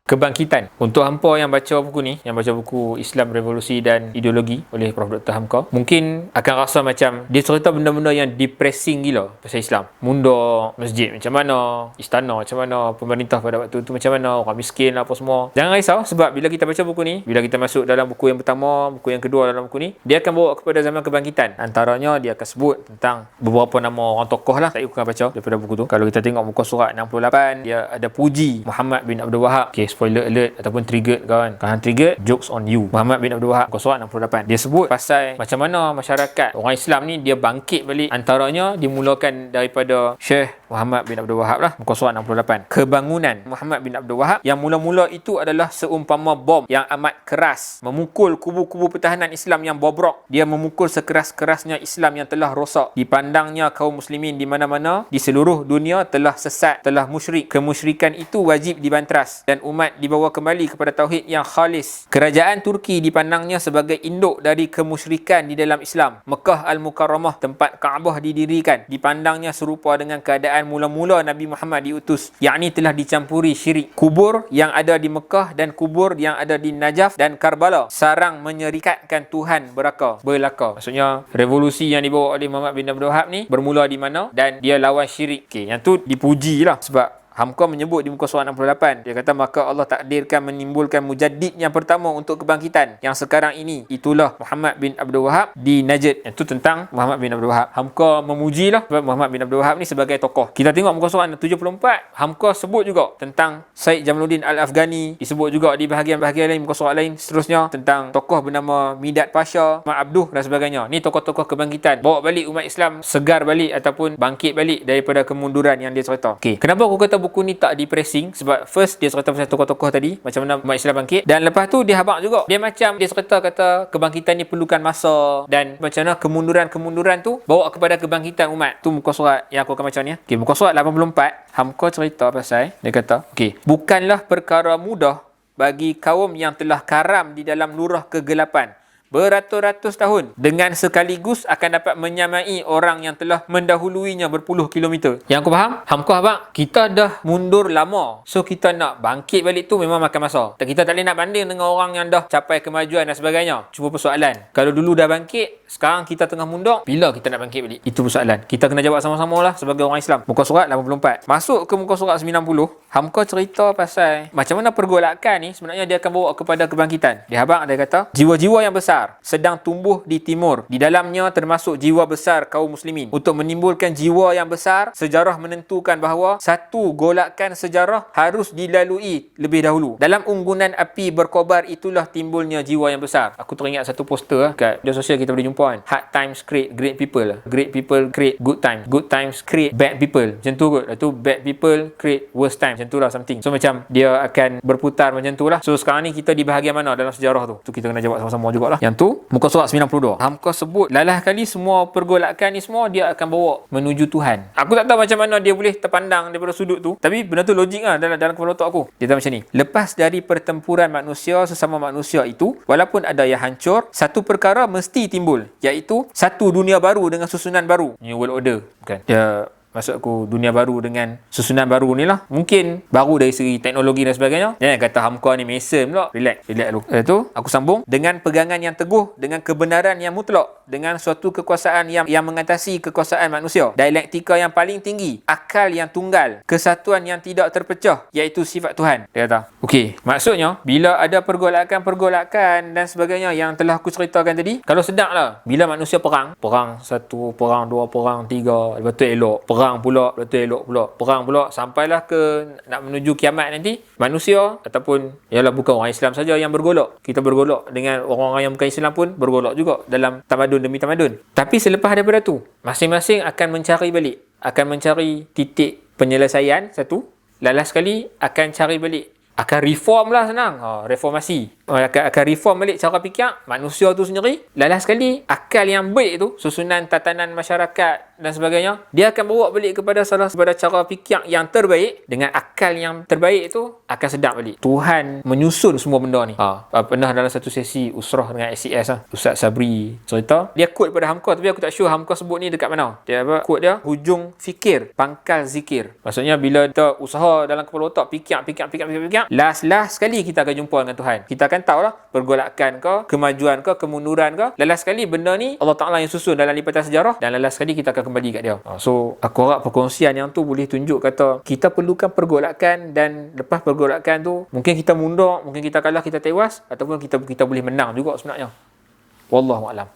Kebangkitan. Untuk hampa yang baca buku ni, yang baca buku Islam Revolusi dan Ideologi oleh Prof. Dr. Hamka, mungkin akan rasa macam dia cerita benda-benda yang depressing gila pasal Islam. Mundur masjid macam mana, istana macam mana, pemerintah pada waktu tu macam mana, orang miskin lah apa semua. Jangan risau, sebab bila kita baca buku ni, bila kita masuk dalam buku yang pertama, buku yang kedua dalam buku ni, dia akan bawa kepada zaman kebangkitan. Antaranya dia akan sebut tentang beberapa nama orang tokoh lah. Saya akan baca daripada buku tu. Kalau kita tengok muka surat 68, dia ada puji Muhammad bin Abdul Wahab. Okay, spoiler alert ataupun triggered kawan. Kalau triggered, jokes on you. Muhammad bin Abdul Wahab, muka surat 68. Dia sebut pasal macam mana masyarakat orang Islam ni dia bangkit balik. Antaranya dimulakan daripada Syekh Muhammad bin Abdul Wahab lah, muka surat 68. Kebangunan Muhammad bin Abdul Wahab yang mula-mula itu adalah seumpama bom yang amat keras, memukul kubu-kubu pertahanan Islam yang bobrok. Dia memukul sekeras-kerasnya Islam yang telah rosak. Dipandangnya kaum muslimin di mana-mana di seluruh dunia telah sesat, telah musyrik. Kemusyrikan itu wajib dibantras dan umat dibawa kembali kepada tauhid yang khalis. Kerajaan Turki dipandangnya sebagai induk dari kemusyrikan di dalam Islam. Mekah Al-Mukarramah, tempat Kaabah didirikan, dipandangnya serupa dengan keadaan mula-mula Nabi Muhammad diutus, yakni telah dicampuri syirik. Kubur yang ada di Mekah dan kubur yang ada di Najaf dan Karbala sarang menyerikatkan Tuhan belaka. Maksudnya revolusi yang dibawa oleh Muhammad bin Abdul Wahab ni bermula di mana dan dia lawan syirik. Okay, yang tu dipuji lah sebab Hamka menyebut di muka surat 68. Dia kata maka Allah takdirkan menimbulkan mujaddid yang pertama untuk kebangkitan yang sekarang ini. Itulah Muhammad bin Abdul Wahab di Najd. Itu tentang Muhammad bin Abdul Wahab. Hamka memujilah Muhammad bin Abdul Wahab ni sebagai tokoh. Kita tengok muka surat 74. Hamka sebut juga tentang Syed Jamaluddin Al-Afghani. Disebut juga di bahagian-bahagian lain, muka surat lain seterusnya, tentang tokoh bernama Midat Pasha, Mak Abduh dan sebagainya. Ni tokoh-tokoh kebangkitan. Bawa balik umat Islam segar balik ataupun bangkit balik daripada kemunduran yang dia cerita. Okay. Kenapa aku kata buku ni tak depressing? Sebab first dia cerita pasal tokoh-tokoh tadi, macam mana umat Islam bangkit, dan lepas tu dia habaq juga. Dia macam dia cerita kata kebangkitan ni perlukan masa dan macam mana kemunduran tu bawa kepada kebangkitan umat. Tu muka surat yang aku akan baca ni. Okey, muka surat 84, Hamka cerita pasal, dia kata, okey, bukanlah perkara mudah bagi kaum yang telah karam di dalam lurah kegelapan beratus-ratus tahun dengan sekaligus akan dapat menyamai orang yang telah mendahuluinya berpuluh kilometer. Yang aku faham, Hamka abang, kita dah mundur lama. So kita nak bangkit balik tu memang makan masa. Kita tak boleh nak banding dengan orang yang dah capai kemajuan dan sebagainya. Cuma persoalan, kalau dulu dah bangkit, sekarang kita tengah mundur, bila kita nak bangkit balik? Itu persoalan. Kita kena jawab sama-sama lah sebagai orang Islam. Muka surat 84. Masuk ke muka surat 90, Hamka cerita pasal macam mana pergolakan ni sebenarnya dia akan bawa kepada kebangkitan. Dia abang, dia kata, jiwa-jiwa yang besar sedang tumbuh di timur. Di dalamnya termasuk jiwa besar kaum muslimin. Untuk menimbulkan jiwa yang besar, sejarah menentukan bahawa satu golakan sejarah harus dilalui lebih dahulu. Dalam unggunan api berkobar itulah timbulnya jiwa yang besar. Aku teringat satu poster kat media sosial kita boleh jumpa kan. Hard times create great people. Great people create good times. Good times create bad people. Macam tu kot. Lepas tu bad people create worst times. Macam tu lah something. So macam dia akan berputar macam tu lah. So sekarang ni kita di bahagian mana dalam sejarah tu? Tu kita kena jawab sama-sama jugalah. Yang tu muka surat 92. Hamka sebut lalah kali semua pergolakan ni semua dia akan bawa menuju Tuhan. Aku tak tahu macam mana dia boleh terpandang daripada sudut tu, tapi benda tu logik lah dalam kepala otak aku. Dia kata macam ni, lepas dari pertempuran manusia sesama manusia itu, walaupun ada yang hancur, satu perkara mesti timbul, iaitu satu dunia baru dengan susunan baru. New World Order bukan? Dia maksud aku dunia baru dengan susunan baru ni lah. Mungkin baru dari segi teknologi dan sebagainya. Jangan kata Hamka ni Mason pula. Relax dulu. Itu aku sambung. Dengan pegangan yang teguh, dengan kebenaran yang mutlak, dengan suatu kekuasaan yang mengatasi kekuasaan manusia, dialektika yang paling tinggi, akal yang tunggal, kesatuan yang tidak terpecah, iaitu sifat Tuhan. Dia kata, okey, maksudnya bila ada pergolakan dan sebagainya yang telah aku ceritakan tadi, kalau sedap lah bila manusia perang 1, perang 2, perang 3, lepas tu elok, perang pula, lepas tu elok pula, perang pula, sampailah ke nak menuju kiamat nanti, manusia ataupun ialah bukan orang Islam saja yang bergolak. Kita bergolak dengan orang-orang yang bukan Islam pun bergolak juga dalam tamadun demi tamadun. Tapi selepas daripada tu, masing-masing akan mencari balik, akan mencari titik penyelesaian satu, lalas sekali akan cari balik, akan reform lah senang. Reformasi. Akan reform balik cara fikir manusia tu sendiri. Lalas sekali akal yang baik tu, susunan tatanan masyarakat dan sebagainya, dia akan bawa balik kepada salah kepada cara fikir yang terbaik. Dengan akal yang terbaik tu akan sedap balik. Tuhan menyusun semua benda ni. Pernah dalam satu sesi usrah dengan SCS lah, Ustaz Sabri cerita, dia quote pada Hamka, tapi aku tak sure Hamka sebut ni dekat mana. Dia quote dia, hujung fikir, pangkal zikir. Maksudnya bila kita usaha dalam kepala otak fikir, banyak, last sekali kita akan jumpa dengan Tuhan. Kita akan tahulah pergolakan ke, kemajuan ke, kemunduran ke. Last sekali benda ni Allah Ta'ala yang susun dalam lipatan sejarah, dan last sekali kita akan kembali kat dia. So aku harap perkongsian yang tu boleh tunjuk kata kita perlukan pergolakan, dan lepas pergolakan tu mungkin kita mundur, mungkin kita kalah, kita tewas, ataupun kita boleh menang juga sebenarnya. Wallahu a'lam.